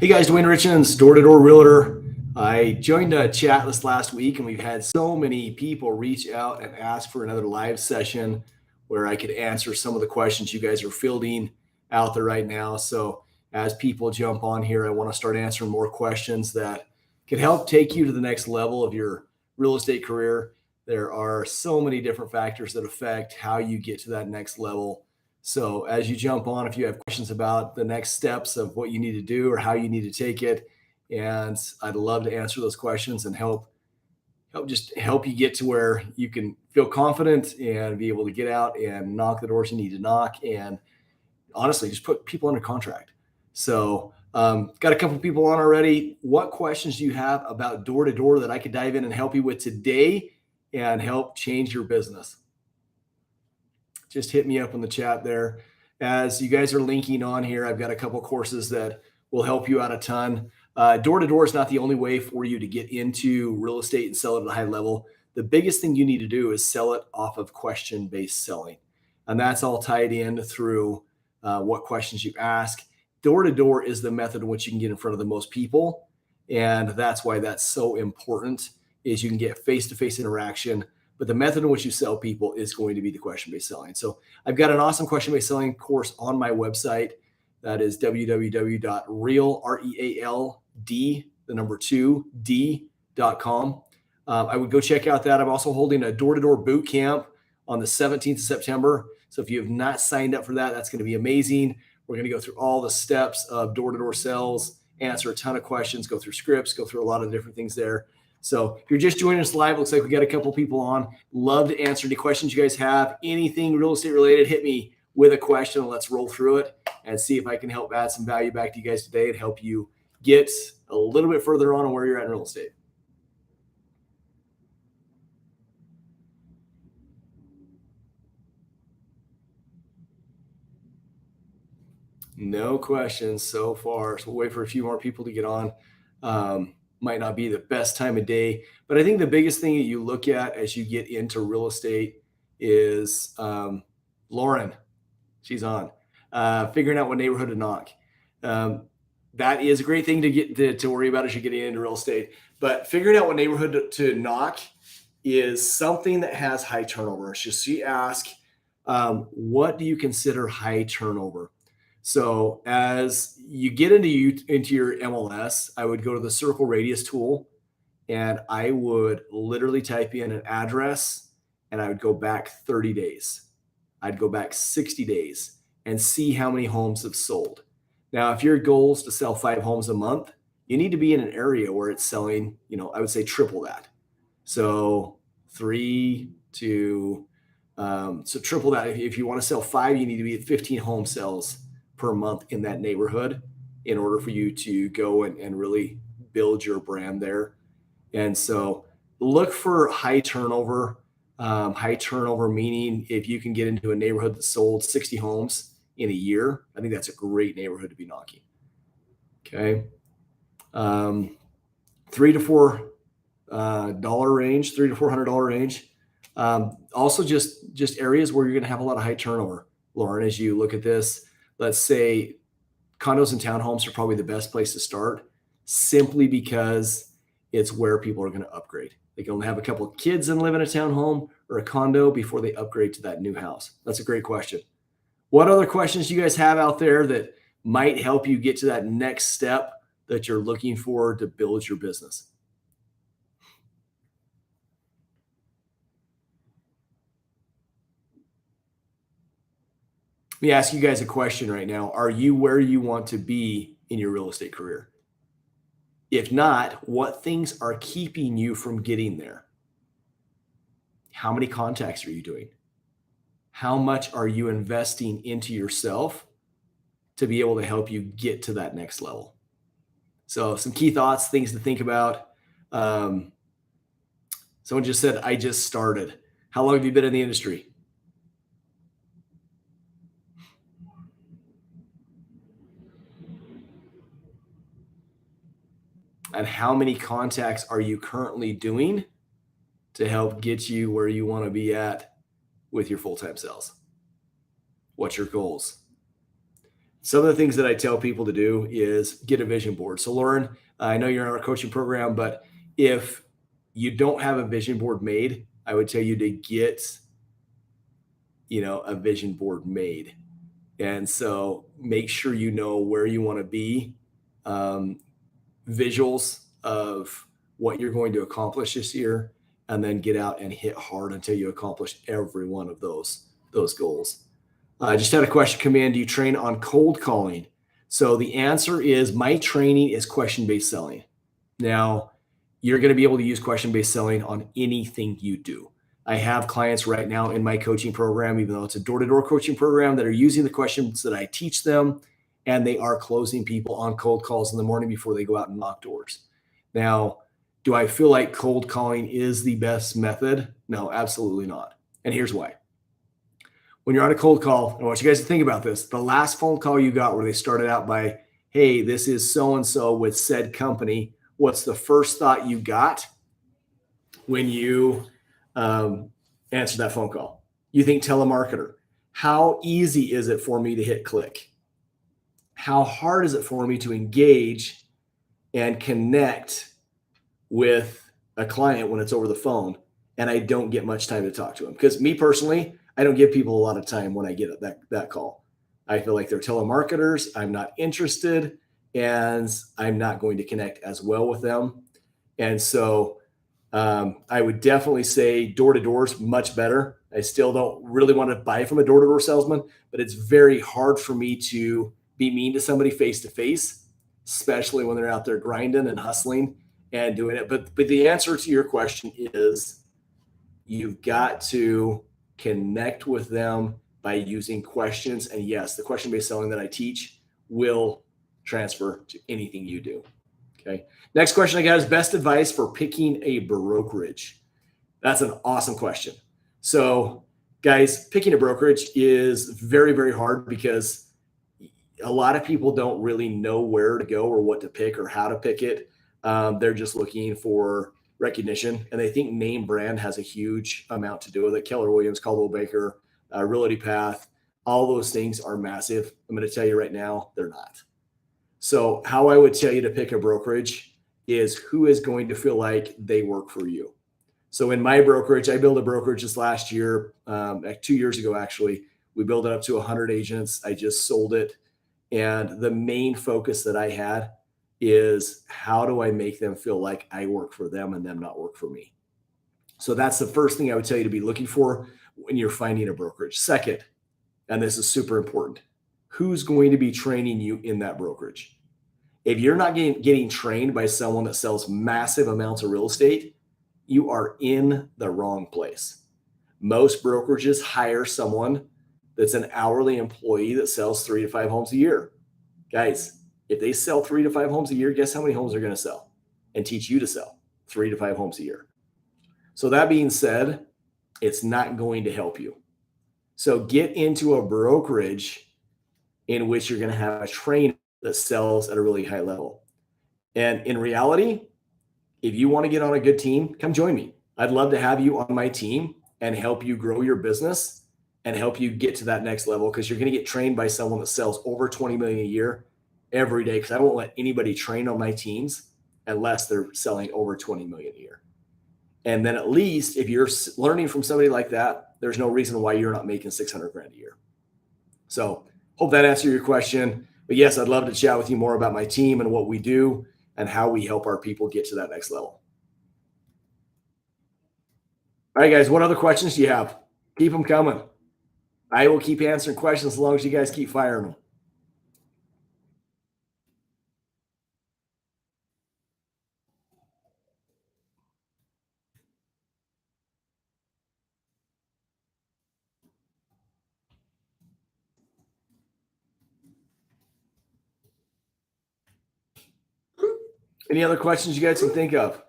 Hey guys, Duane Richins, door-to-door realtor. I joined a chat this last week and we've had so many people reach out and ask for another live session where I could answer some of the questions you guys are fielding out there right now. So as people jump on here, I want to start answering more questions that can help take you to the next level of your real estate career. There are so many different factors that affect how you get to that next level. So as you jump on, if you have questions about the next steps of what you need to do or how you need to take it, and I'd love to answer those questions and help you get to where you can feel confident and be able to get out and knock the doors you need to knock, and honestly, just put people under contract. So got a couple people on already. What questions do you have about door to door that I could dive in and help you with today and help change your business? Just hit me up in the chat there. As you guys are linking on here, I've got a couple courses that will help you out a ton. Door to door is not the only way for you to get into real estate and sell it at a high level. The biggest thing you need to do is sell it off of question-based selling. And that's all tied in through what questions you ask. Door to door is the method in which you can get in front of the most people. And that's why that's so important, is you can get face-to-face interaction. But the method in which you sell people is going to be the question-based selling. So I've got an awesome question-based selling course on my website. That is www.realld2d.com. I would go check out that. I'm also holding a door-to-door boot camp on the 17th of September. So if you have not signed up for that, that's going to be amazing. We're going to go through all the steps of door-to-door sales, answer a ton of questions, go through scripts, go through a lot of different things there. So if you're just joining us live, looks like we got a couple people on. Love to answer any questions you guys have. Anything real estate related, hit me with a question and let's roll through it and see if I can help add some value back to you guys today and help you get a little bit further on where you're at in real estate. No questions so far. So we'll wait for a few more people to get on. Might not be the best time of day, but I think the biggest thing that you look at as you get into real estate is Lauren. She's on figuring out what neighborhood to knock. That is a great thing to get to worry about as you're getting into real estate. But figuring out what neighborhood to knock is something that has high turnover. So she asked, what do you consider high turnover? So as you get into your MLS, I would go to the circle radius tool and I would literally type in an address and I would go back 30 days. I'd go back 60 days and see how many homes have sold. Now, if your goal is to sell 5 homes a month, you need to be in an area where it's selling, I would say triple that. So triple that. If you want to sell 5, you need to be at 15 home sales per month in that neighborhood in order for you to go and really build your brand there. And so look for high turnover. High turnover meaning if you can get into a neighborhood that sold 60 homes in a year, I think that's a great neighborhood to be knocking. Okay. $300 to $400 range, $300 to $400 range. Also just areas where you're going to have a lot of high turnover. Lauren, as you look at this, let's say condos and townhomes are probably the best place to start, simply because it's where people are going to upgrade. They can only have a couple of kids and live in a townhome or a condo before they upgrade to that new house. That's a great question. What other questions do you guys have out there that might help you get to that next step that you're looking for to build your business? Let me ask you guys a question right now. Are you where you want to be in your real estate career? If not, what things are keeping you from getting there? How many contacts are you doing? How much are you investing into yourself to be able to help you get to that next level? So some key thoughts, things to think about. Someone just said, I just started. How long have you been in the industry? And how many contacts are you currently doing to help get you where you want to be at with your full-time sales? What's your goals? some of the things that I tell people to do is get a vision board. So, Lauren, I know you're in our coaching program, but if you don't have a vision board made, I would tell you to get, a vision board made. And so make sure you know where you want to be, um, visuals of what you're going to accomplish this year, and then get out and hit hard until you accomplish every one of those goals. I just had a question come in. Do you train on cold calling? So the answer is my training is question based selling. Now, you're going to be able to use question based selling on anything you do. I have clients right now in my coaching program, even though it's a door to door coaching program, that are using the questions that I teach them, and they are closing people on cold calls in the morning before they go out and knock doors. Now, do I feel like cold calling is the best method? No, absolutely not. And here's why. When you're on a cold call, I want you guys to think about this. The last phone call you got where they started out by, hey, this is so and so with said company. What's the first thought you got when you answer that phone call? You think telemarketer. How easy is it for me to hit click? How hard is it for me to engage and connect with a client when it's over the phone and I don't get much time to talk to them? Because me personally, I don't give people a lot of time when I get that call. I feel like they're telemarketers. I'm not interested, and I'm not going to connect as well with them. And so I would definitely say door to door is much better. I still don't really want to buy from a door to door salesman, but it's very hard for me to be mean to somebody face to face, especially when they're out there grinding and hustling and doing it. But the answer to your question is you've got to connect with them by using questions. And yes, the question based selling that I teach will transfer to anything you do. Okay. Next question I got is best advice for picking a brokerage. That's an awesome question. So, guys, picking a brokerage is very, very hard because a lot of people don't really know where to go or what to pick or how to pick it. They're just looking for recognition, and they think name brand has a huge amount to do with it. Keller Williams, Caldwell Baker, Realty Path, all those things are massive. I'm going to tell you right now, they're not. So how I would tell you to pick a brokerage is who is going to feel like they work for you. So in my brokerage, I built a brokerage this last year, 2 years ago, actually. We built it up to 100 agents. I just sold it. And the main focus that I had is how do I make them feel like I work for them and them not work for me? So that's the first thing I would tell you to be looking for when you're finding a brokerage. Second, and this is super important, who's going to be training you in that brokerage? If you're not getting trained by someone that sells massive amounts of real estate, you are in the wrong place. Most brokerages hire someone that's an hourly employee that sells 3 to 5 homes a year. Guys, if they sell 3 to 5 homes a year, guess how many homes they're going to sell and teach you to sell 3 to 5 homes a year. So that being said, it's not going to help you. So get into a brokerage in which you're going to have a trainer that sells at a really high level. And in reality, if you want to get on a good team, come join me. I'd love to have you on my team and help you grow your business and help you get to that next level, because you're going to get trained by someone that sells over 20 million a year every day, because I won't let anybody train on my teams unless they're selling over 20 million a year. And then at least if you're learning from somebody like that, there's no reason why you're not making 600 grand a year. So hope that answered your question. But yes, I'd love to chat with you more about my team and what we do and how we help our people get to that next level. All right, guys, what other questions do you have? Keep them coming. I will keep answering questions as long as you guys keep firing them. Any other questions you guys can think of?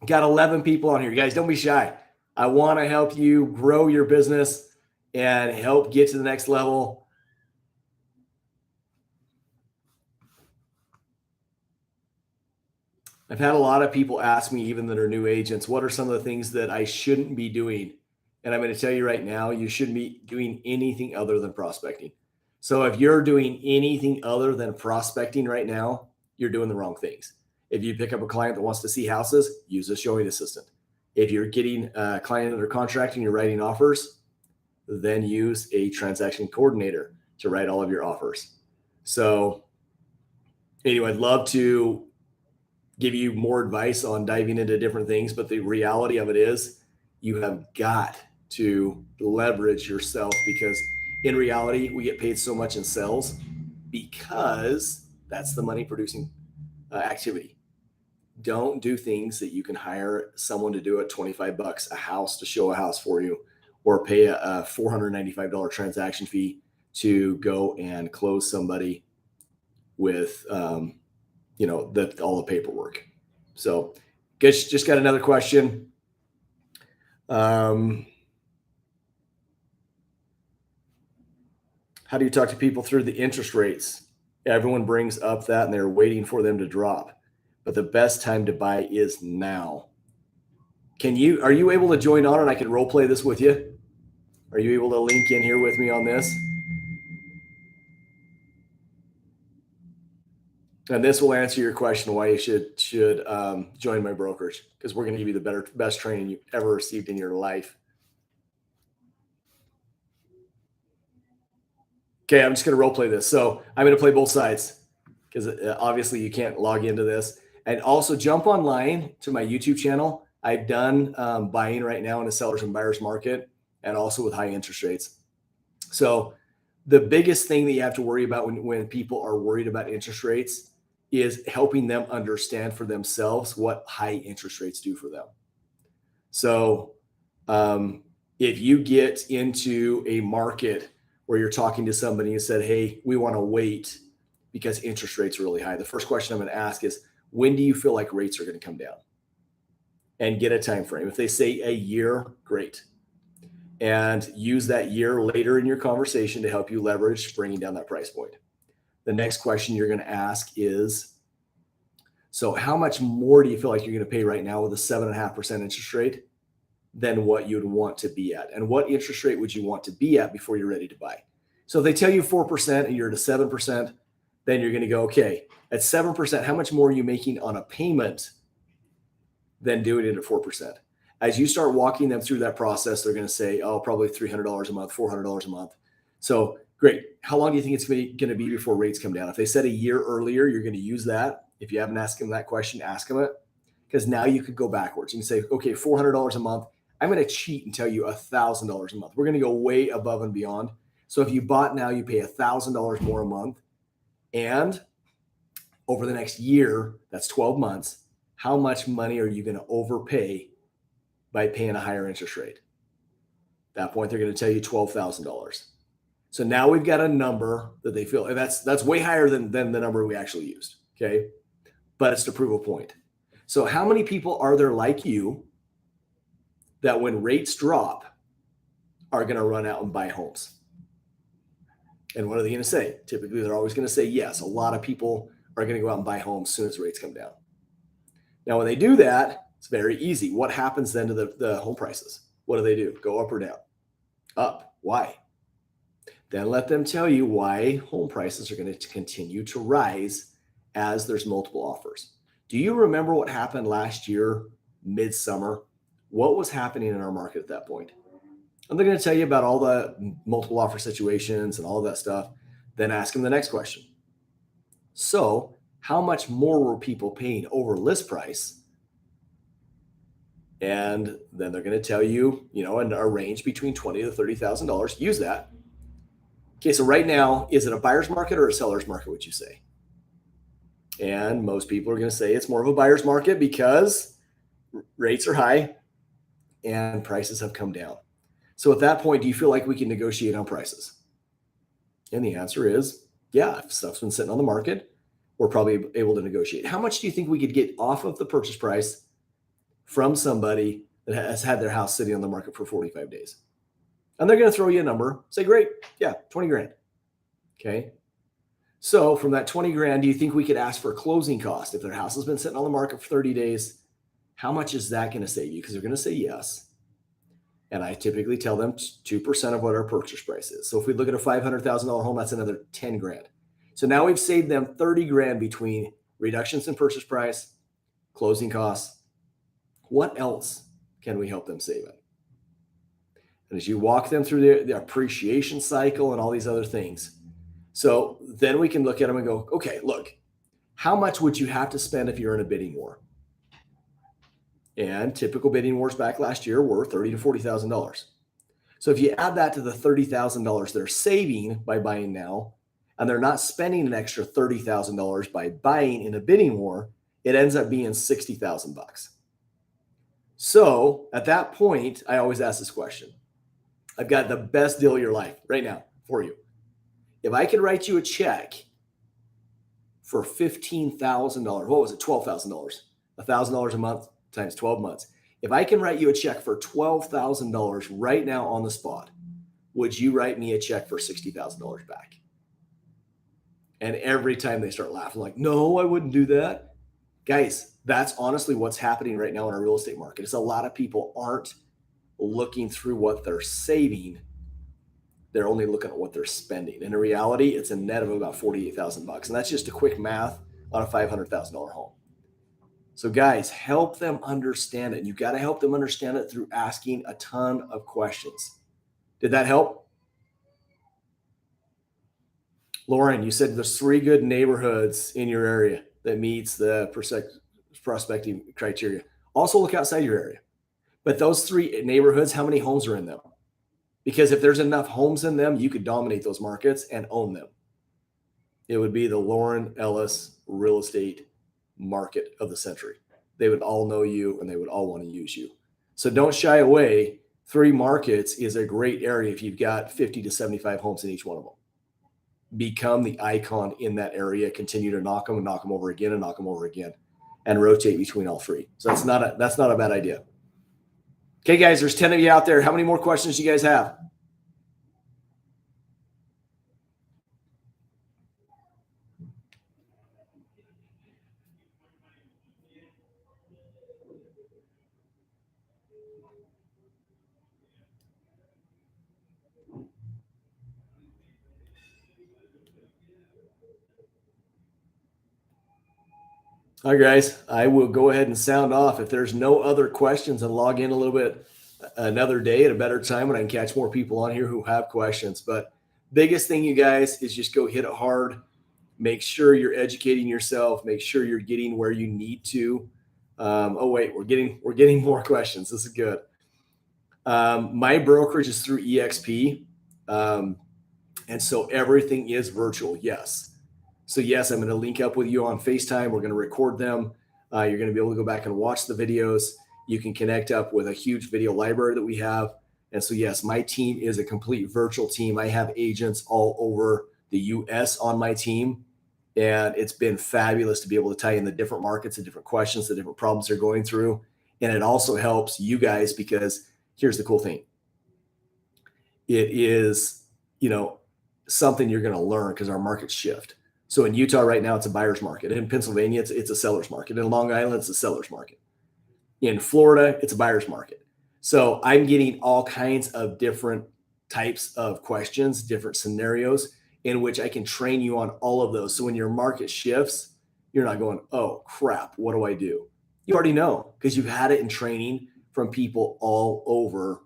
Got 11 people on here. You guys, don't be shy. I want to help you grow your business and help get to the next level. I've had a lot of people ask me, even that are new agents, what are some of the things that I shouldn't be doing And I'm going to tell you right now, you shouldn't be doing anything other than prospecting. So if you're doing anything other than prospecting right now, you're doing the wrong things. If you pick up a client that wants to see houses, use a showing assistant. If you're getting a client under contract and you're writing offers, then use a transaction coordinator to write all of your offers. So anyway, I'd love to give you more advice on diving into different things, but the reality of it is you have got to leverage yourself, because in reality, we get paid so much in sales because that's the money producing activity. Don't do things that you can hire someone to do at $25 a house to show a house for you, or pay a $495 transaction fee to go and close somebody with, all the paperwork. So, guess just got another question. How do you talk to people through the interest rates? Everyone brings up that and they're waiting for them to drop, but the best time to buy is now. Are you able to join on and I can role play this with you? Are you able to link in here with me on this? And this will answer your question why you should join my brokerage, because we're going to give you the best training you've ever received in your life. Okay, I'm just going to role play this. So I'm going to play both sides, because obviously you can't log into this. And also jump online to my YouTube channel. I've done buying right now in a seller's and buyer's market, and also with high interest rates. So the biggest thing that you have to worry about when people are worried about interest rates is helping them understand for themselves what high interest rates do for them. So if you get into a market where you're talking to somebody and said, hey, we want to wait because interest rates are really high, the first question I'm going to ask is, when do you feel like rates are going to come down? And get a time frame. If they say a year, great. And use that year later in your conversation to help you leverage bringing down that price point. The next question you're going to ask is, so how much more do you feel like you're going to pay right now with a 7.5% interest rate than what you'd want to be at? And what interest rate would you want to be at before you're ready to buy? So if they tell you 4% and you're at a 7%, then you're going to go, okay, at 7%, how much more are you making on a payment than doing it at 4%? As you start walking them through that process, they're going to say, oh, probably $300 a month, $400 a month. So great. How long do you think it's going to be before rates come down? If they said a year earlier, you're going to use that. If you haven't asked them that question, ask them it, because now you could go backwards. You can say, okay, $400 a month. I'm going to cheat and tell you $1,000 a month. We're going to go way above and beyond. So if you bought now, you pay $1,000 more a month. And over the next year, that's 12 months, how much money are you going to overpay by paying a higher interest rate? At that point, they're going to tell you $12,000. So now we've got a number that they feel, and that's way higher than the number we actually used. Okay. But it's to prove a point. So how many people are there like you that when rates drop are going to run out and buy homes? And what are they going to say? Typically, they're always going to say yes. A lot of people are going to go out and buy homes as soon as rates come down. Now, when they do that, it's very easy. What happens then to the home prices? What do? Go up or down? Up. Why? Then let them tell you why home prices are going to continue to rise as there's multiple offers. Do you remember what happened last year, midsummer? What was happening in our market at that point? And they're going to tell you about all the multiple offer situations and all of that stuff. Then ask them the next question. So how much more were people paying over list price? And then they're going to tell you, in a range between $20,000 to $30,000. Use that. Okay, so right now, is it a buyer's market or a seller's market, would you say? And most people are going to say it's more of a buyer's market because rates are high and prices have come down. So at that point, do you feel like we can negotiate on prices? And the answer is, yeah, if stuff's been sitting on the market, we're probably able to negotiate. How much do you think we could get off of the purchase price from somebody that has had their house sitting on the market for 45 days? And they're going to throw you a number. Say, great. Yeah, 20 grand. Okay. So from that 20 grand, do you think we could ask for a closing cost? If their house has been sitting on the market for 30 days, how much is that going to save you? Because they're going to say yes. And I typically tell them 2% of what our purchase price is. So if we look at a $500,000 home, that's another 10 grand. So now we've saved them 30 grand between reductions in purchase price, closing costs. What else can we help them save it? And as you walk them through the appreciation cycle and all these other things, so then we can look at them and go, okay, look, how much would you have to spend if you're in a bidding war? And typical bidding wars back last year were $30,000 to $40,000. So if you add that to the $30,000 they're saving by buying now, and they're not spending an extra $30,000 by buying in a bidding war, it ends up being $60,000. So at that point, I always ask this question. I've got the best deal of your life right now for you. If I could write you a check for $15,000, what was it? $12,000, $1,000 a month times 12 months. If I can write you a check for $12,000 right now on the spot, would you write me a check for $60,000 back? And every time they start laughing, like, no, I wouldn't do that. Guys, that's honestly what's happening right now in our real estate market. It's a lot of people aren't looking through what they're saving. They're only looking at what they're spending. And in reality, it's a net of about $48,000. And that's just a quick math on a $500,000 home. So guys, help them understand it. And you've got to help them understand it through asking a ton of questions. Did that help? Lauren, you said there's 3 good neighborhoods in your area that meets the prospecting criteria. Also look outside your area. But those 3 neighborhoods, how many homes are in them? Because if there's enough homes in them, you could dominate those markets and own them. It would be the Lauren Ellis real estate market of the century. They would all know you and they would all want to use you. So don't shy away. 3 markets is a great area if you've got 50 to 75 homes in each one of them. Become the icon in that area. Continue to knock them over again and knock them over again, and rotate between all 3. So that's not a bad idea. Okay, guys, there's 10 of you out there. How many more questions do you guys have? All right, guys, I will go ahead and sound off. If there's no other questions, and log in a little bit another day at a better time when I can catch more people on here who have questions. But biggest thing, you guys, is just go hit it hard. Make sure you're educating yourself. Make sure you're getting where you need to. Oh wait, we're getting more questions. This is good. My brokerage is through EXP, and so everything is virtual. Yes. So yes, I'm going to link up with you on FaceTime. We're going to record them. You're going to be able to go back and watch the videos. You can connect up with a huge video library that we have. And so yes, my team is a complete virtual team. I have agents all over the US on my team. And it's been fabulous to be able to tie in the different markets, the different questions, the different problems they're going through. And it also helps you guys because here's the cool thing. It is, something you're going to learn because our markets shift. So in Utah right now, it's a buyer's market. In Pennsylvania, it's a seller's market. In Long Island, it's a seller's market. In Florida, it's a buyer's market. So I'm getting all kinds of different types of questions, different scenarios in which I can train you on all of those. So when your market shifts, you're not going, oh crap, what do I do? You already know because you've had it in training from people all over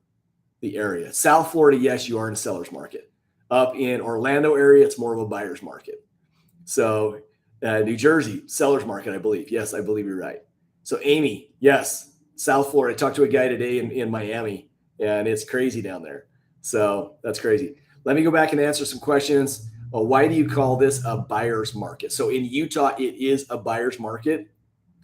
the area. South Florida, yes, you are in a seller's market. Up in Orlando area, it's more of a buyer's market. So New Jersey, seller's market, I believe. Yes, I believe you're right. So Amy, yes, South Florida. I talked to a guy today in Miami, and it's crazy down there. So that's crazy. Let me go back and answer some questions. Why do you call this a buyer's market? So in Utah, it is a buyer's market.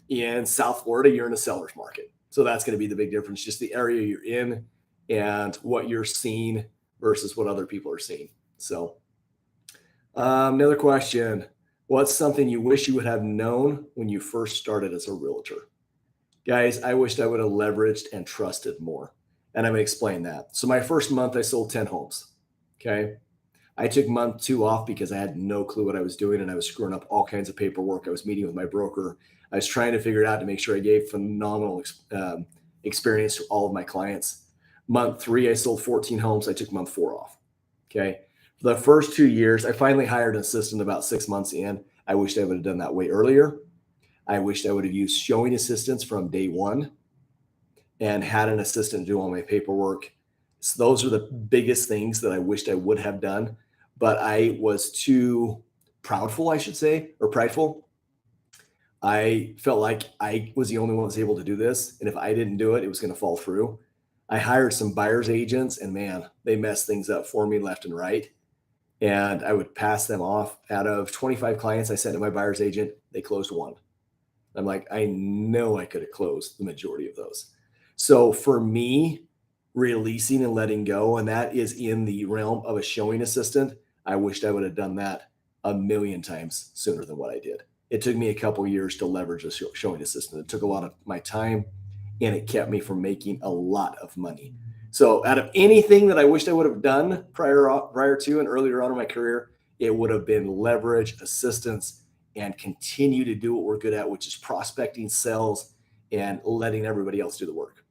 In South Florida, you're in a seller's market. So that's going to be the big difference, just the area you're in and what you're seeing versus what other people are seeing. So another question. What's something you wish you would have known when you first started as a realtor? Guys, I wished I would have leveraged and trusted more. And I'm going to explain that. So my first month, I sold 10 homes. Okay. I took month 2 off because I had no clue what I was doing and I was screwing up all kinds of paperwork. I was meeting with my broker. I was trying to figure it out to make sure I gave phenomenal experience to all of my clients. Month 3, I sold 14 homes. I took month 4 off. Okay. For the first 2 years, I finally hired an assistant about 6 months in. I wished I would have done that way earlier. I wished I would have used showing assistants from day one and had an assistant do all my paperwork. So those are the biggest things that I wished I would have done, but I was too proudful, I should say, or prideful. I felt like I was the only one that was able to do this. And if I didn't do it, it was going to fall through. I hired some buyer's agents and man, they messed things up for me left and right. And I would pass them off. Out of 25 clients I sent to my buyer's agent, they closed one. I'm like, I know I could have closed the majority of those. So for me, releasing and letting go, and that is in the realm of a showing assistant, I wished I would have done that a million times sooner than what I did. It took me a couple years to leverage a showing assistant. It took a lot of my time and it kept me from making a lot of money. So out of anything that I wished I would have done prior to and earlier on in my career, it would have been leverage assistance and continue to do what we're good at, which is prospecting, sales, and letting everybody else do the work.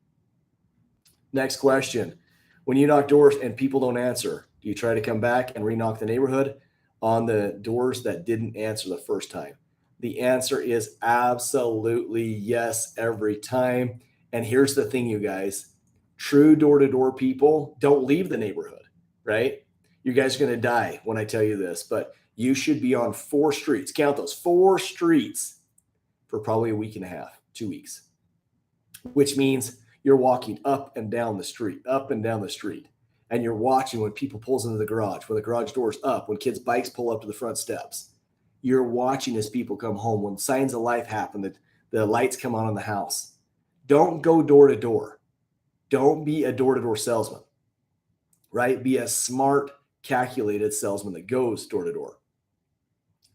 Next question. When you knock doors and people don't answer, do you try to come back and re-knock the neighborhood on the doors that didn't answer the first time? The answer is absolutely yes every time. And here's the thing, you guys. True door-to-door people don't leave the neighborhood, right? You guys are going to die when I tell you this, but you should be on 4 streets. Count those 4 streets for probably a week and a half, 2 weeks, which means you're walking up and down the street, up and down the street. And you're watching when people pulls into the garage, when the garage door's up, when kids' bikes pull up to the front steps. You're watching as people come home, when signs of life happen, that the lights come on in the house. Don't go door to door. Don't be a door-to-door salesman, right? Be a smart, calculated salesman that goes door to door.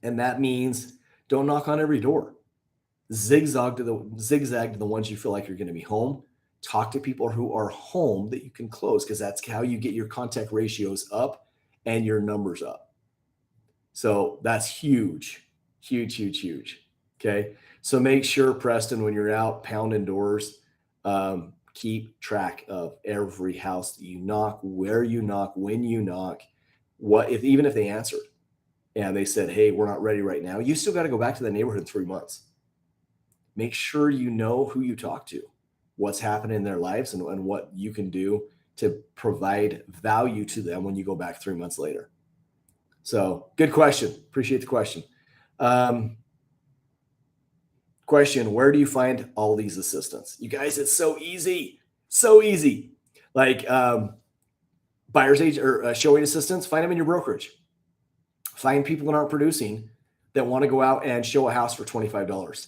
And that means don't knock on every door. Zigzag to the ones you feel like you're going to be home. Talk to people who are home that you can close, because that's how you get your contact ratios up and your numbers up. So that's huge, huge, huge, huge. Okay. So make sure, Preston, when you're out pounding doors, keep track of every house that you knock, where you knock, when you knock, even if they answered and they said, hey, we're not ready right now, you still got to go back to the neighborhood in 3 months. Make sure you know who you talk to, what's happening in their lives, and what you can do to provide value to them when you go back 3 months later. So good question. Appreciate the question. Question, where do you find all these assistants? You guys, it's so easy. So easy. Like buyer's agent or showing assistants, find them in your brokerage. Find people that aren't producing that want to go out and show a house for $25.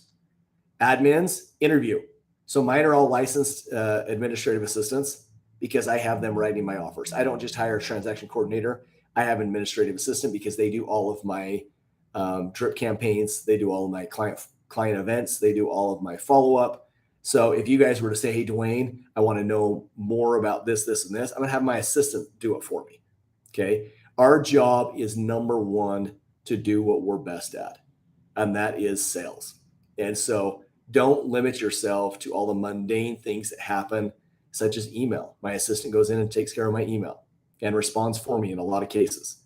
Admins, interview. So mine are all licensed administrative assistants because I have them writing my offers. I don't just hire a transaction coordinator. I have an administrative assistant because they do all of my drip campaigns. They do all of my client events. They do all of my follow-up. So if you guys were to say, hey, Duane, I want to know more about this, this, and this, I'm going to have my assistant do it for me. Okay. Our job is number one to do what we're best at, and that is sales. And so don't limit yourself to all the mundane things that happen, such as email. My assistant goes in and takes care of my email and responds for me in a lot of cases.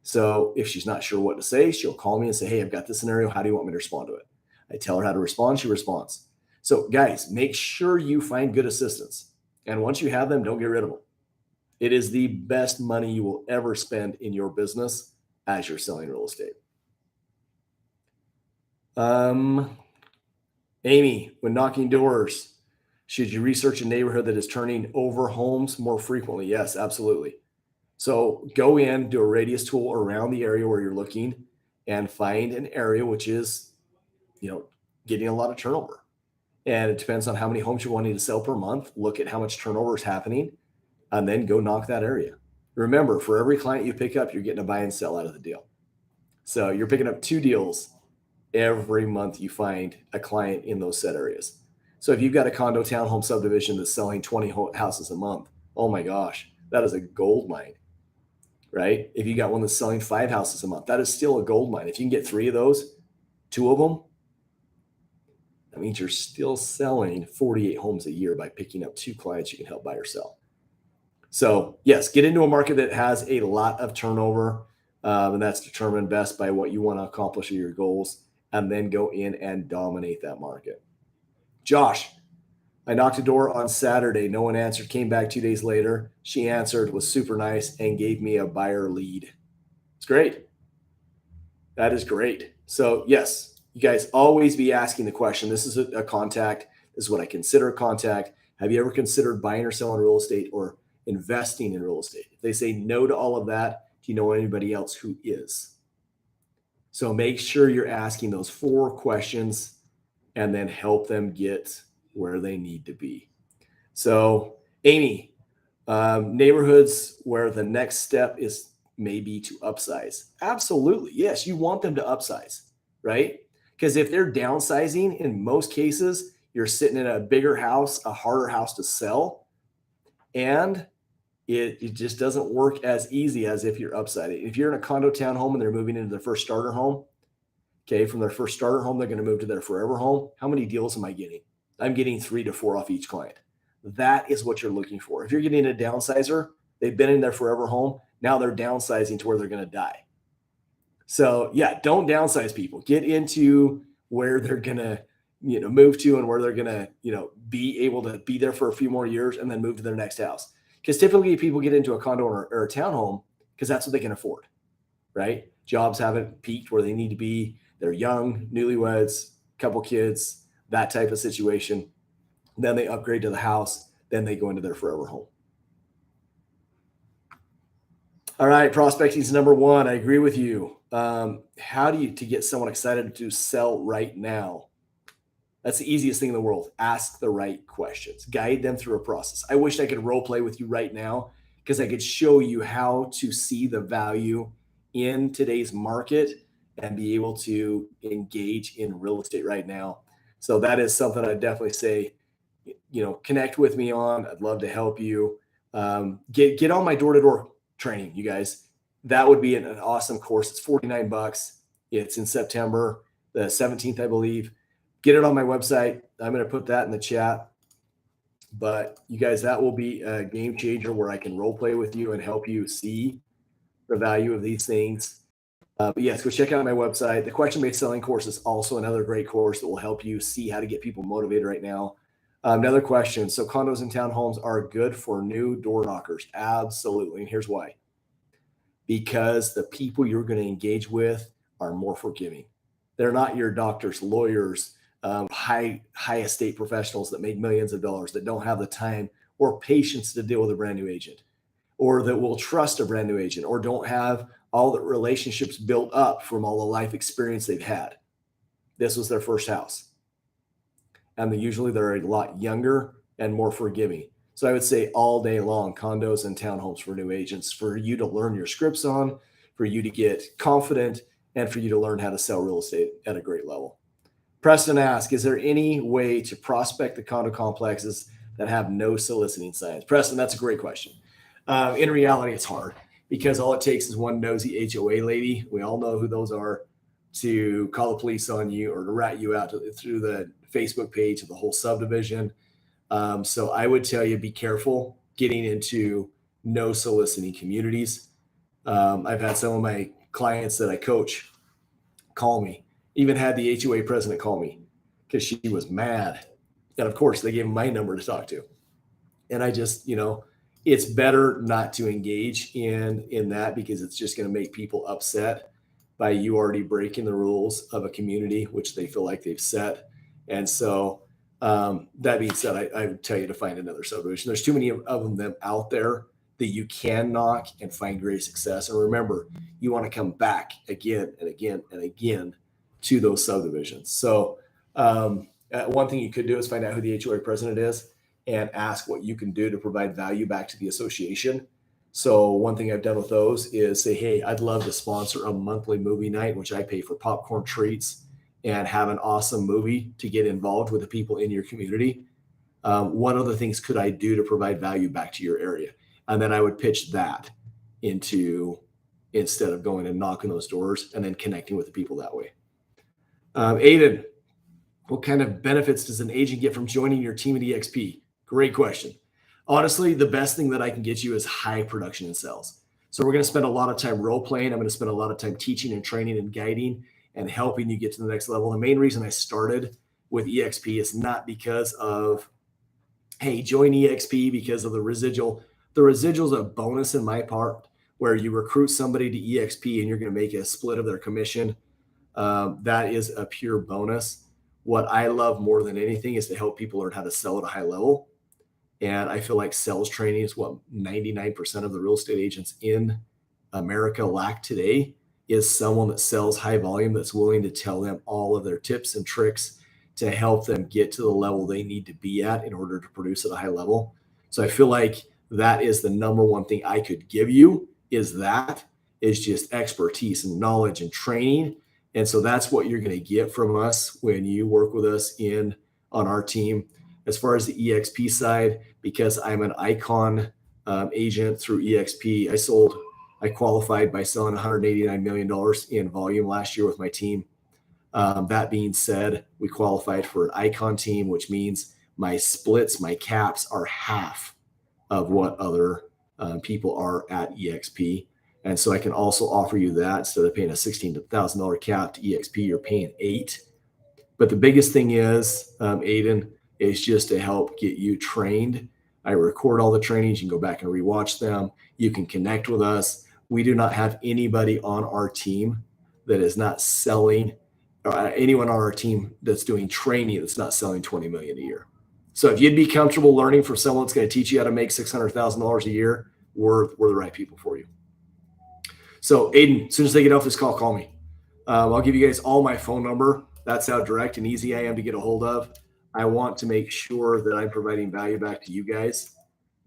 So if she's not sure what to say, she'll call me and say, hey, I've got this scenario. How do you want me to respond to it? I tell her how to respond. She responds. So guys, make sure you find good assistants. And once you have them, don't get rid of them. It is the best money you will ever spend in your business as you're selling real estate. Amy, when knocking doors, should you research a neighborhood that is turning over homes more frequently? Yes, absolutely. So go in, do a radius tool around the area where you're looking and find an area which is, getting a lot of turnover. And it depends on how many homes you're wanting to sell per month. Look at how much turnover is happening and then go knock that area. Remember, for every client you pick up, you're getting a buy and sell out of the deal. So you're picking up 2 deals every month you find a client in those set areas. So if you've got a condo townhome subdivision that's selling 20 houses a month, oh my gosh, that is a gold mine, right? If you got one that's selling 5 houses a month, that is still a gold mine. If you can get 3 of those, 2 of them, that means you're still selling 48 homes a year by picking up 2 clients you can help buy or sell. So yes, get into a market that has a lot of turnover, and that's determined best by what you want to accomplish or your goals, and then go in and dominate that market. Josh, I knocked a door on Saturday. No one answered. Came back 2 days later. She answered, was super nice, and gave me a buyer lead. It's great. That is great. So yes, you guys always be asking the question. This is a contact. This is what I consider a contact. Have you ever considered buying or selling real estate or investing in real estate? If they say no to all of that, do you know anybody else who is? So make sure you're asking those 4 questions and then help them get where they need to be. So, Amy, neighborhoods where the next step is maybe to upsize. Absolutely. Yes, you want them to upsize, right? Because if they're downsizing, in most cases, you're sitting in a bigger house, a harder house to sell, and it just doesn't work as easy as if you're upsiding. If you're in a condo townhome and they're moving into their first starter home, okay, from their first starter home, they're going to move to their forever home. How many deals am I getting? I'm getting 3 to 4 off each client. That is what you're looking for. If you're getting a downsizer, they've been in their forever home. Now they're downsizing to where they're going to die. So yeah, don't downsize people. Get into where they're going to, move to and where they're going to, be able to be there for a few more years and then move to their next house. Because typically people get into a condo or a townhome because that's what they can afford, right? Jobs haven't peaked where they need to be. They're young, newlyweds, couple kids, that type of situation. Then they upgrade to the house. Then they go into their forever home. All right, prospecting is number 1. I agree with you. How do you to get someone excited to sell right now? That's the easiest thing in the world. Ask the right questions. Guide them through a process. I wish I could role play with you right now because I could show you how to see the value in today's market and be able to engage in real estate right now. So that is something I'd definitely say, connect with me on. I'd love to help you. Get on my door-to-door training, you guys. That would be an awesome course. It's $49. It's in September, the 17th, I believe. Get it on my website. I'm going to put that in the chat. But you guys, that will be a game changer where I can role play with you and help you see the value of these things. But yes, go check out my website. The question-based selling course is also another great course that will help you see how to get people motivated right now. Another question. So condos and townhomes are good for new door knockers. Absolutely. And here's why. Because the people you're going to engage with are more forgiving. They're not your doctors, lawyers, high estate professionals that make millions of dollars that don't have the time or patience to deal with a brand new agent, or that will trust a brand new agent, or don't have all the relationships built up from all the life experience they've had. This was their first house. And usually they're a lot younger and more forgiving. So I would say all day long, condos and townhomes for new agents, for you to learn your scripts on, for you to get confident, and for you to learn how to sell real estate at a great level. Preston asks, is there any way to prospect the condo complexes that have no soliciting signs? Preston, that's a great question. In reality, it's hard because all it takes is one nosy HOA lady. We all know who those are, to call the police on you or to rat you out through the Facebook page of the whole subdivision. So I would tell you, be careful getting into no soliciting communities. I've had some of my clients that I coach call me, even had the HOA president call me because she was mad. And of course, they gave me my number to talk to. And I just, it's better not to engage in that because it's just going to make people upset by you already breaking the rules of a community, which they feel like they've set. And so that being said, I would tell you to find another subdivision. There's too many of them out there that you can knock and find great success. And remember, you want to come back again and again and again to those subdivisions. So one thing you could do is find out who the HOA president is and ask what you can do to provide value back to the association. So one thing I've done with those is say, hey, I'd love to sponsor a monthly movie night, which I pay for popcorn treats and have an awesome movie to get involved with the people in your community. What other things could I do to provide value back to your area? And then I would pitch that into, instead of going and knocking those doors and then connecting with the people that way. Aiden, what kind of benefits does an agent get from joining your team at EXP? Great question. Honestly, the best thing that I can get you is high production in sales. So we're going to spend a lot of time role playing. I'm going to spend a lot of time teaching and training and guiding and helping you get to the next level. The main reason I started with EXP is not because of, hey, join EXP because of the residual. The residual is a bonus in my part where you recruit somebody to EXP and you're going to make a split of their commission. That is a pure bonus. What I love more than anything is to help people learn how to sell at a high level. And I feel like sales training is what 99% of the real estate agents in America lack today is someone that sells high volume that's willing to tell them all of their tips and tricks to help them get to the level they need to be at in order to produce at a high level. So I feel like that is the number one thing I could give you is just expertise and knowledge and training. And so that's what you're going to get from us when you work with us on our team. As far as the EXP side, because I'm an icon agent through EXP, I qualified by selling $189 million in volume last year with my team. That being said, we qualified for an icon team, which means my splits, my caps are half of what other people are at EXP. And so I can also offer you that. Instead of paying a $16,000 cap to EXP, you're paying $8,000. But the biggest thing is, Aiden, is just to help get you trained. I record all the trainings. You can go back and rewatch them. You can connect with us. We do not have anybody on our team that is not selling, or anyone on our team that's doing training that's not selling $20 million a year. So if you'd be comfortable learning from someone that's going to teach you how to make $600,000 a year, we're the right people for you. So Aiden, as soon as they get off this call, call me. I'll give you guys all my phone number. That's how direct and easy I am to get a hold of. I want to make sure that I'm providing value back to you guys,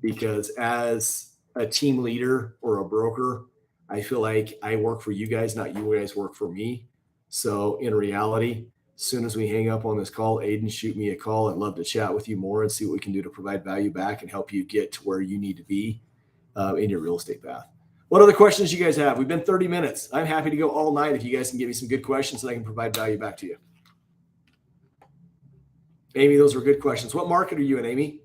because as a team leader or a broker, I feel like I work for you guys, not you guys work for me. So in reality, as soon as we hang up on this call, Aiden, shoot me a call. I'd love to chat with you more and see what we can do to provide value back and help you get to where you need to be in your real estate path. What other questions you guys have? We've been 30 minutes. I'm happy to go all night if you guys can give me some good questions so I can provide value back to you. Amy, those were good questions. What market are you in, Amy?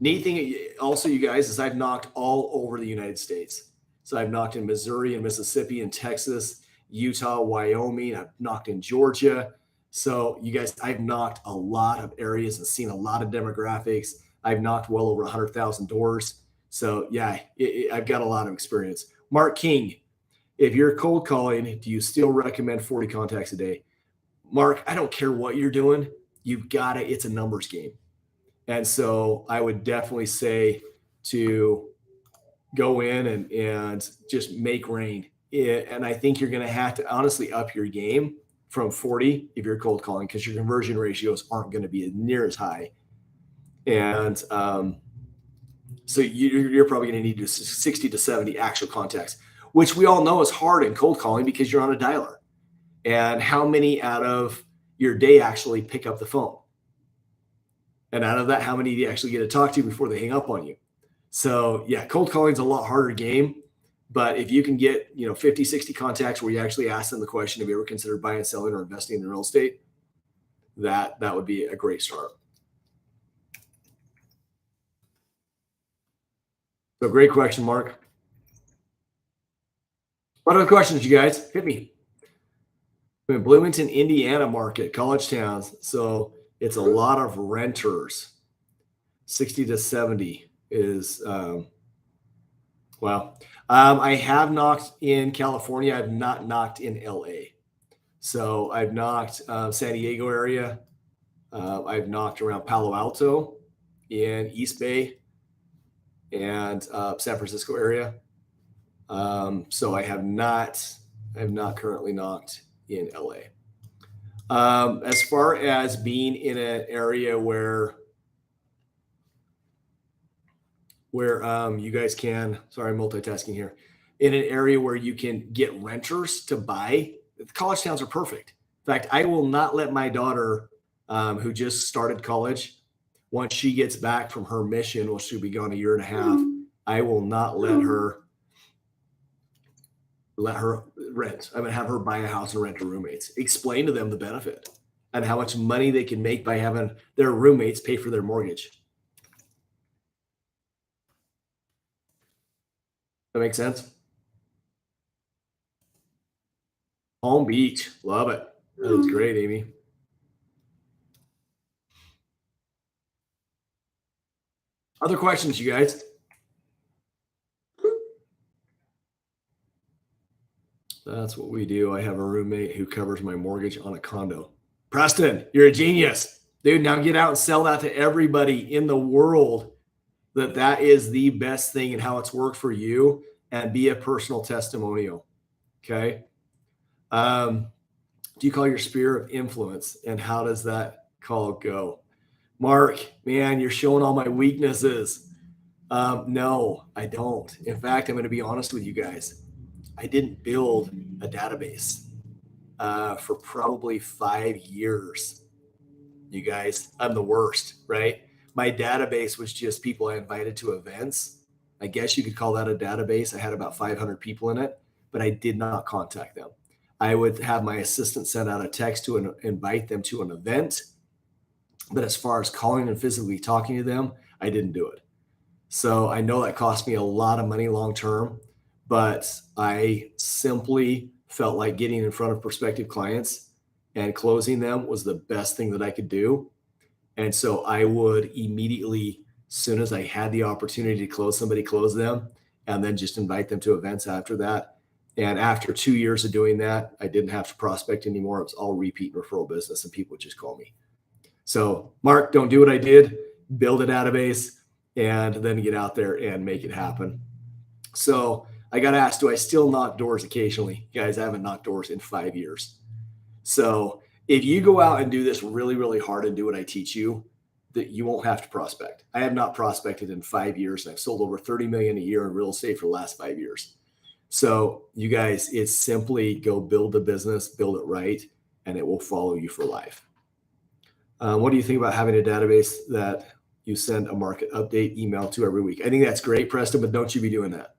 Neat thing also, you guys, is I've knocked all over the United States. So I've knocked in Missouri and Mississippi and Texas, Utah, Wyoming. I've knocked in Georgia. So you guys, I've knocked a lot of areas and seen a lot of demographics. I've knocked well over 100,000 doors. So yeah, I've got a lot of experience. Mark King, if you're cold calling, do you still recommend 40 contacts a day? Mark, I don't care what you're doing. You've got to, it's a numbers game. And so I would definitely say to go in and just make rain. And I think you're going to have to honestly up your game from 40 if you're cold calling, because your conversion ratios aren't going to be near as high. And so you're probably going to need to do 60 to 70 actual contacts, which we all know is hard in cold calling because you're on a dialer. And how many out of your day actually pick up the phone? And out of that, how many do you actually get to talk to before they hang up on you? So yeah, cold calling is a lot harder game. But if you can get, 50, 60 contacts where you actually ask them the question, have you ever considered buying, selling, or investing in real estate? That would be a great start. So great question, Mark. What other questions, you guys? Hit me. I'm in Bloomington, Indiana market, college towns. So it's a lot of renters. 60 to 70 is, I have knocked in California. I've not knocked in LA. So I've knocked San Diego area. I've knocked around Palo Alto in East Bay and San Francisco area. So I have not currently knocked in LA. As far as being in an area where you guys can, sorry, I'm multitasking here, in an area where you can get renters to buy, college towns are perfect. In fact, I will not let my daughter, who just started college, once she gets back from her mission, well, she'll be gone a year and a half, I will not let her rent. I'm going to have her buy a house and rent to roommates. Explain to them the benefit. and how much money they can make by having their roommates pay for their mortgage. That makes sense? Palm Beach. Love it. That is great, Amy. Other questions, you guys? That's what we do. I have a roommate who covers my mortgage on a condo. Preston, you're a genius. Dude, now get out and sell that to everybody in the world that is the best thing and how it's worked for you, and be a personal testimonial. Okay. Do you call your sphere of influence, and how does that call go? Mark, man, you're showing all my weaknesses. No, I don't. In fact, I'm going to be honest with you guys. I didn't build a database for probably 5 years. You guys, I'm the worst, right? My database was just people I invited to events. I guess you could call that a database. I had about 500 people in it, but I did not contact them. I would have my assistant send out a text to invite them to an event. But as far as calling and physically talking to them, I didn't do it. So I know that cost me a lot of money long term, but I simply felt like getting in front of prospective clients and closing them was the best thing that I could do. And so I would immediately, as soon as I had the opportunity to close somebody, close them, and then just invite them to events after that. And after 2 years of doing that, I didn't have to prospect anymore. It was all repeat referral business, and people would just call me. So, Mark, don't do what I did. Build a database and then get out there and make it happen. So I got asked, do I still knock doors occasionally? Guys, I haven't knocked doors in 5 years. So if you go out and do this really, really hard and do what I teach you, that you won't have to prospect. I have not prospected in 5 years. And I've sold over 30 million a year in real estate for the last 5 years. So you guys, it's simply go build the business, build it right, and it will follow you for life. What do you think about having a database that you send a market update email to every week? I think that's great, Preston, but don't you be doing that.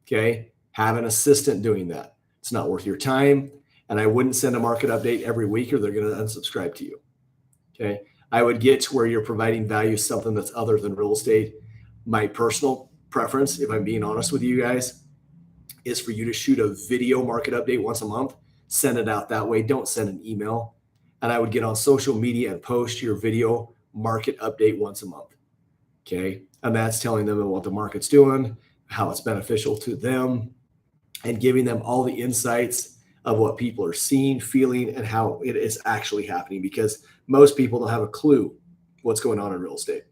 Okay. Have an assistant doing that. It's not worth your time. And I wouldn't send a market update every week or they're going to unsubscribe to you. Okay. I would get to where you're providing value, something that's other than real estate. My personal preference, if I'm being honest with you guys, is for you to shoot a video market update once a month, send it out that way. Don't send an email. And I would get on social media and post your video market update once a month. Okay. And that's telling them what the market's doing, how it's beneficial to them, and giving them all the insights of what people are seeing, feeling, and how it is actually happening, because most people don't have a clue what's going on in real estate.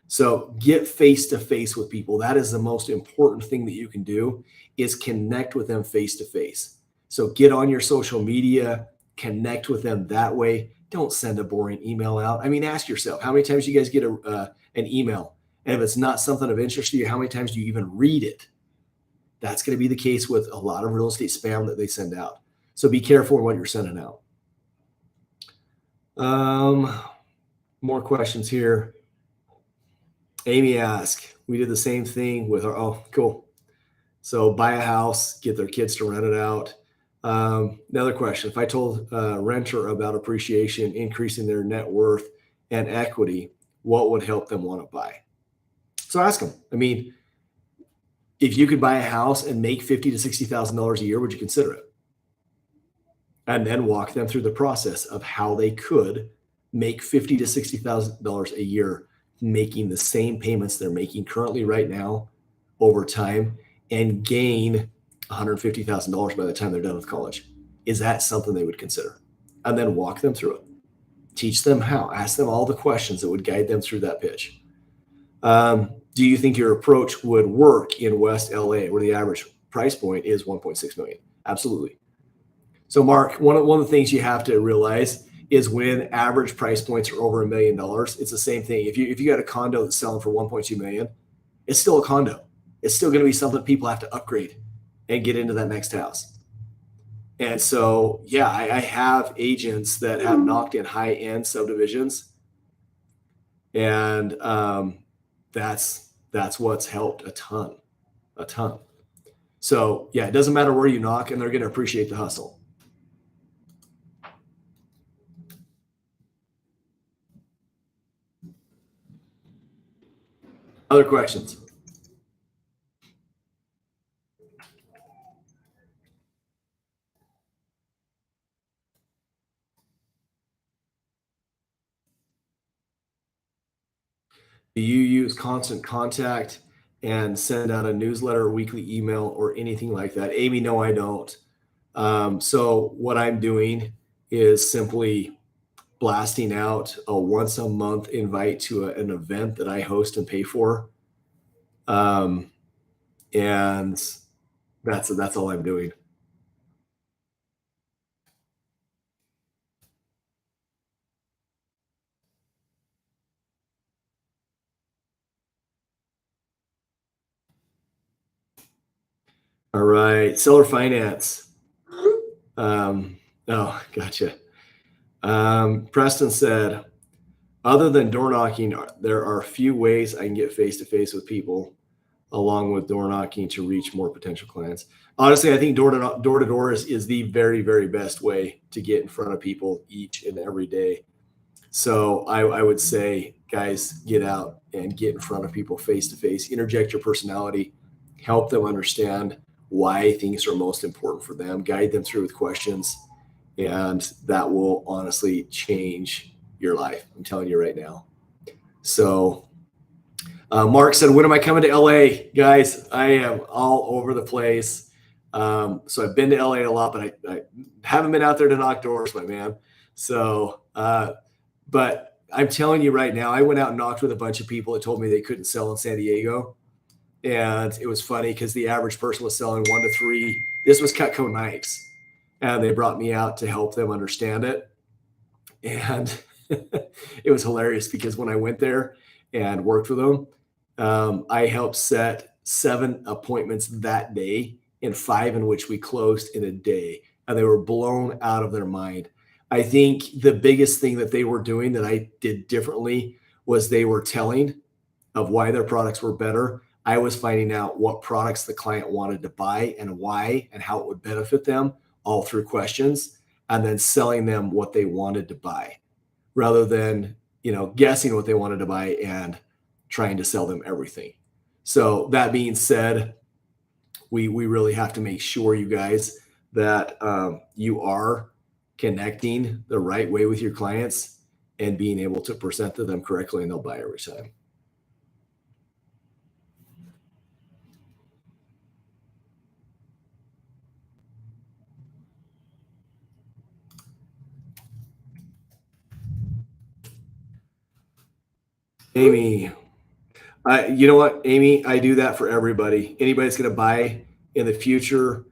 So get face to face with people. That is the most important thing that you can do, is connect with them face to face. So get on your social media, connect with them that way. Don't send a boring email out. I mean, ask yourself, how many times you guys get an email? And if it's not something of interest to you, how many times do you even read it? That's going to be the case with a lot of real estate spam that they send out. So be careful in what you're sending out. More questions here. Amy asked, we did the same thing with our, oh, cool. So buy a house, get their kids to rent it out. Another question, if I told a renter about appreciation, increasing their net worth and equity, what would help them want to buy? So ask them. I mean, if you could buy a house and make $50,000 to $60,000 a year, would you consider it? And then walk them through the process of how they could make $50,000 to $60,000 a year, making the same payments they're making currently right now over time, and gain $150,000 by the time they're done with college. Is that something they would consider? And then walk them through it. Teach them how. Ask them all the questions that would guide them through that pitch. Do you think your approach would work in West LA, where the average price point is 1.6 million? Absolutely. So, Mark, one of the things you have to realize is when average price points are over $1 million, it's the same thing. If you got a condo that's selling for 1.2 million, it's still a condo. It's still going to be something people have to upgrade and get into that next house. And so, yeah, I have agents that have knocked in high-end subdivisions, and that's what's helped a ton. So, yeah, it doesn't matter where you knock, and they're going to appreciate the hustle. Other questions? Do you use Constant Contact and send out a newsletter, weekly email, or anything like that? Amy, no, I don't. So what I'm doing is simply blasting out a once a month invite to an event that I host and pay for. Um, and that's all I'm doing. All right, seller finance. Oh, gotcha. Preston said, other than door knocking, there are a few ways I can get face to face with people along with door knocking to reach more potential clients. Honestly, I think door to door is the very, very best way to get in front of people each and every day. So I would say, guys, get out and get in front of people face to face, interject your personality, help them understand why things are most important for them, guide them through with questions, and that will honestly change your life. I'm telling you right now. So Mark said, when am I coming to LA? Guys, I am all over the place. So I've been to LA a lot, but I haven't been out there to knock doors, my man. So, but I'm telling you right now, I went out and knocked with a bunch of people that told me they couldn't sell in San Diego. And it was funny because the average person was selling 1 to 3. This was Cutco knives. And they brought me out to help them understand it. And it was hilarious because when I went there and worked with them, I helped set 7 appointments that day and 5 in which we closed in a day. And they were blown out of their mind. I think the biggest thing that they were doing that I did differently was they were telling of why their products were better. I was finding out what products the client wanted to buy and why and how it would benefit them all through questions, and then selling them what they wanted to buy rather than, guessing what they wanted to buy and trying to sell them everything. So that being said, we really have to make sure, you guys, that you are connecting the right way with your clients and being able to present to them correctly, and they'll buy every time. Amy, you know what, Amy? I do that for everybody. Anybody's going to buy in the future,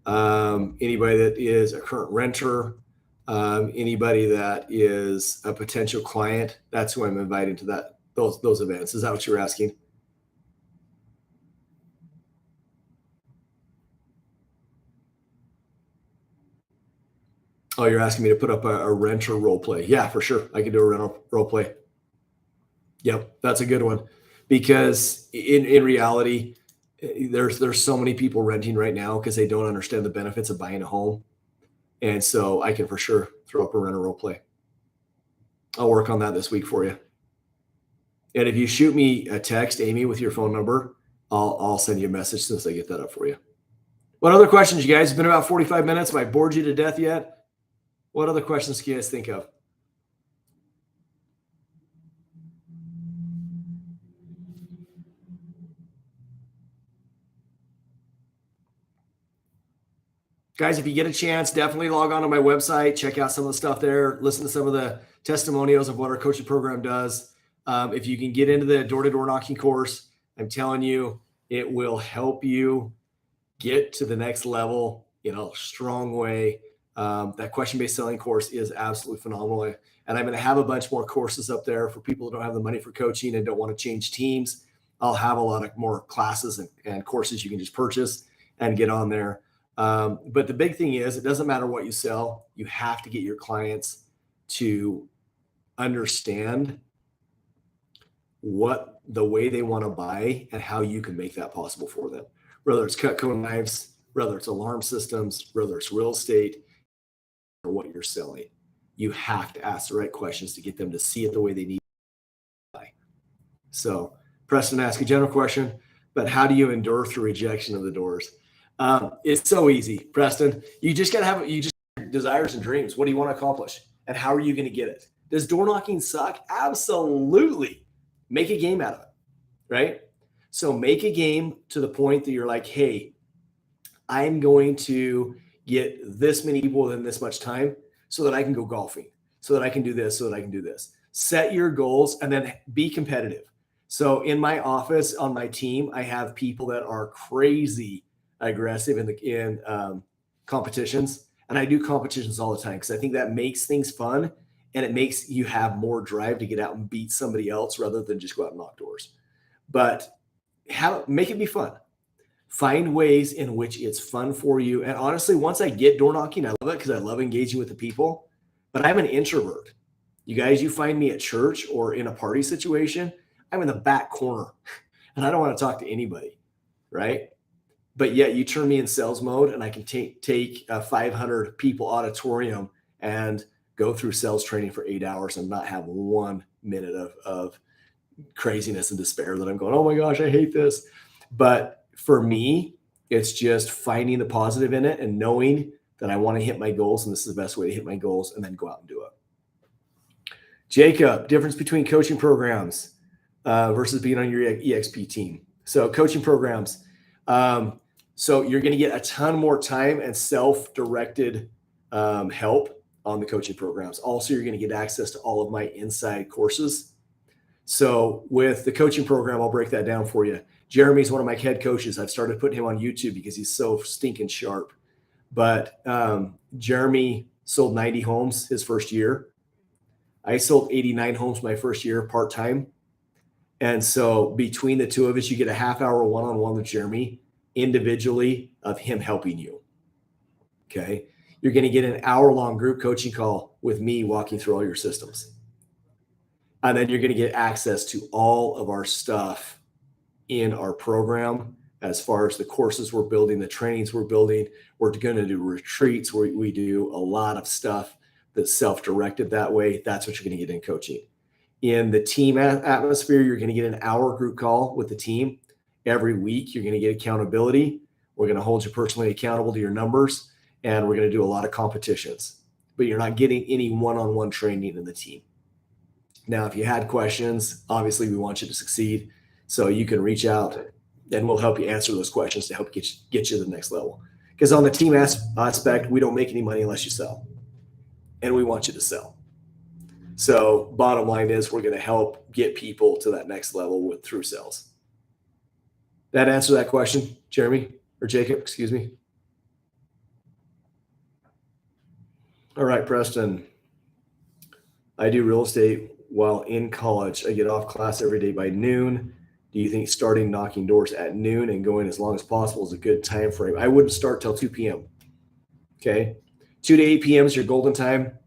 anybody that is a current renter, anybody that is a potential client. That's who I'm inviting to those events. Is that what you're asking? Oh, you're asking me to put up a renter role play. Yeah, for sure. I can do a rental role play. Yep, that's a good one because in reality, there's so many people renting right now because they don't understand the benefits of buying a home. And so I can for sure throw up a renter role play. I'll work on that this week for you. And if you shoot me a text, Amy, with your phone number, I'll send you a message as soon as I get that up for you. What other questions, you guys? It's been about 45 minutes. Have I bored you to death yet? What other questions can you guys think of? Guys, if you get a chance, definitely log on to my website, check out some of the stuff there, listen to some of the testimonials of what our coaching program does. If you can get into the door-to-door knocking course, I'm telling you, it will help you get to the next level in a strong way. That question-based selling course is absolutely phenomenal. And I'm going to have a bunch more courses up there for people who don't have the money for coaching and don't want to change teams. I'll have a lot of more classes and courses you can just purchase and get on there. But the big thing is, it doesn't matter what you sell. You have to get your clients to understand what the way they want to buy and how you can make that possible for them. Whether it's Cutco knives, whether it's alarm systems, whether it's real estate, or what you're selling, you have to ask the right questions to get them to see it the way they need to buy. So Preston asked a general question, but how do you endure through rejection of the doors? It's so easy, Preston. You just got to have desires and dreams. What do you want to accomplish? And how are you going to get it? Does door knocking suck? Absolutely. Make a game out of it, right? So make a game to the point that you're like, hey, I'm going to get this many people within this much time so that I can go golfing, so that I can do this, so that I can do this. Set your goals and then be competitive. So in my office, on my team, I have people that are crazy aggressive in competitions. And I do competitions all the time because I think that makes things fun and it makes you have more drive to get out and beat somebody else rather than just go out and knock doors. But make it be fun. Find ways in which it's fun for you. And honestly, once I get door knocking, I love it because I love engaging with the people. But I'm an introvert. You guys, you find me at church or in a party situation, I'm in the back corner and I don't want to talk to anybody, right? But yet you turn me in sales mode and I can take a 500 people auditorium and go through sales training for 8 hours and not have 1 minute of craziness and despair that I'm going, oh my gosh, I hate this. But for me, it's just finding the positive in it and knowing that I want to hit my goals and this is the best way to hit my goals and then go out and do it. Jacob, difference between coaching programs versus being on your EXP team. So coaching programs. So you're going to get a ton more time and self-directed help on the coaching programs. Also, you're going to get access to all of my inside courses. So with the coaching program, I'll break that down for you. Jeremy's one of my head coaches. I've started putting him on YouTube because he's so stinking sharp. But Jeremy sold 90 homes his first year. I sold 89 homes my first year part-time. And so between the two of us, you get a half-hour one-on-one with Jeremy individually of him helping you. Okay. You're going to get an hour-long group coaching call with me walking through all your systems. And then you're going to get access to all of our stuff in our program as far as the courses we're building, the trainings we're building. We're going to do retreats where we do a lot of stuff that's self-directed that way. That's what you're going to get in coaching. In the team atmosphere, you're going to get an hour group call with the team every week. You're going to get accountability. We're going to hold you personally accountable to your numbers, and we're going to do a lot of competitions. But you're not getting any one-on-one training in the team. Now, if you had questions, obviously we want you to succeed. So you can reach out and we'll help you answer those questions to help get you to the next level. Because on the team aspect, we don't make any money unless you sell. And we want you to sell. So bottom line is we're going to help get people to that next level through sales. That answer that question, Jeremy or Jacob, excuse me. All right, Preston. I do real estate while in college. I get off class every day by noon. Do you think starting knocking doors at noon and going as long as possible is a good time frame? I wouldn't start till 2 p.m. Okay. 2 to 8 p.m. is your golden time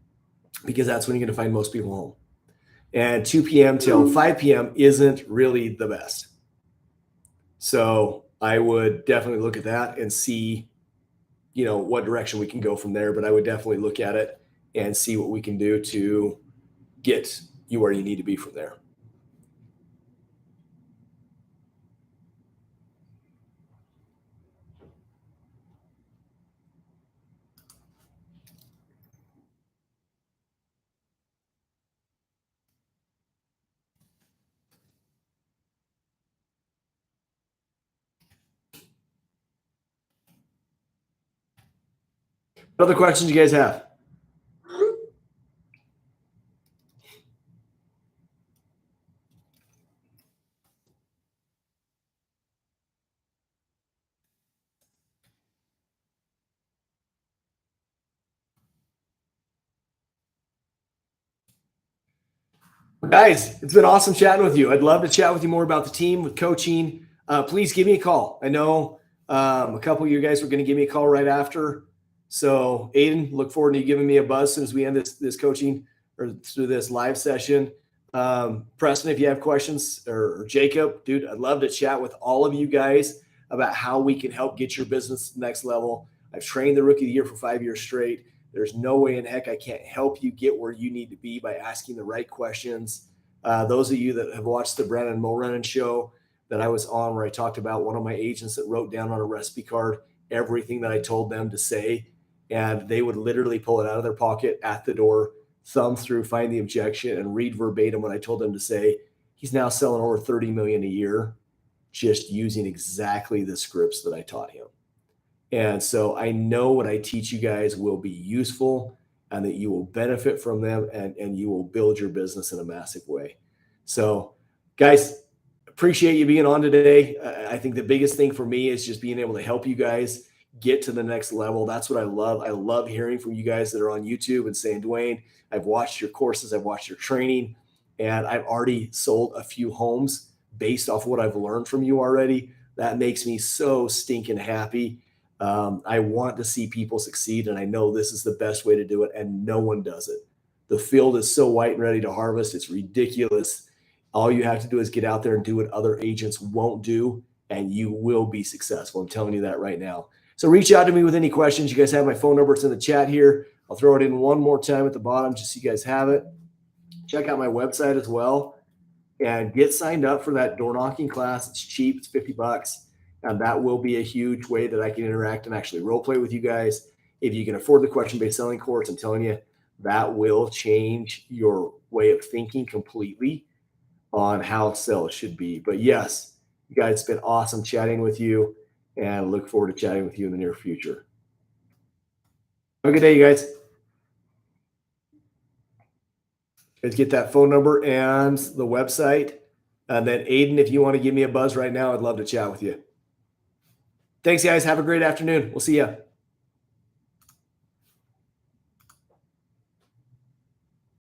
because that's when you're going to find most people home. And 2 p.m. till 5 p.m. isn't really the best. So I would definitely look at that and see, what direction we can go from there. But I would definitely look at it and see what we can do to get you where you need to be from there. What other questions you guys have? Guys, it's been awesome chatting with you. I'd love to chat with you more about the team, with coaching. Please give me a call. I know a couple of you guys were going to give me a call right after. So Aiden, look forward to you giving me a buzz as soon as we end this coaching or through this live session. Preston, if you have questions, or Jacob, dude, I'd love to chat with all of you guys about how we can help get your business to the next level. I've trained the Rookie of the Year for 5 years straight. There's no way in heck I can't help you get where you need to be by asking the right questions. Those of you that have watched the Brandon Mulrennan show, that I was on where I talked about one of my agents that wrote down on a recipe card everything that I told them to say. And they would literally pull it out of their pocket at the door, thumb through, find the objection, and read verbatim what I told them to say. He's now selling over 30 million a year just using exactly the scripts that I taught him. And so I know what I teach you guys will be useful and that you will benefit from them, and you will build your business in a massive way. So, guys, appreciate you being on today. I think the biggest thing for me is just being able to help you guys get to the next level. That's what I love. I love hearing from you guys that are on YouTube and saying, Duane, I've watched your courses, I've watched your training, and I've already sold a few homes based off what I've learned from you already. That makes me so stinking happy. I want to see people succeed, and I know this is the best way to do it, and no one does it. The field is so white and ready to harvest. It's ridiculous. All you have to do is get out there and do what other agents won't do, and you will be successful. I'm telling you that right now. So reach out to me with any questions. You guys have my phone number. It's in the chat here. I'll throw it in one more time at the bottom just so you guys have it. Check out my website as well and get signed up for that door knocking class. It's cheap. It's $50. And that will be a huge way that I can interact and actually role play with you guys. If you can afford the question-based selling course, I'm telling you, that will change your way of thinking completely on how sales should be. But yes, you guys, it's been awesome chatting with you, and I look forward to chatting with you in the near future. Have a good day, you guys. Let's get that phone number and the website. And then Aiden, if you want to give me a buzz right now, I'd love to chat with you. Thanks, guys. Have a great afternoon. We'll see you.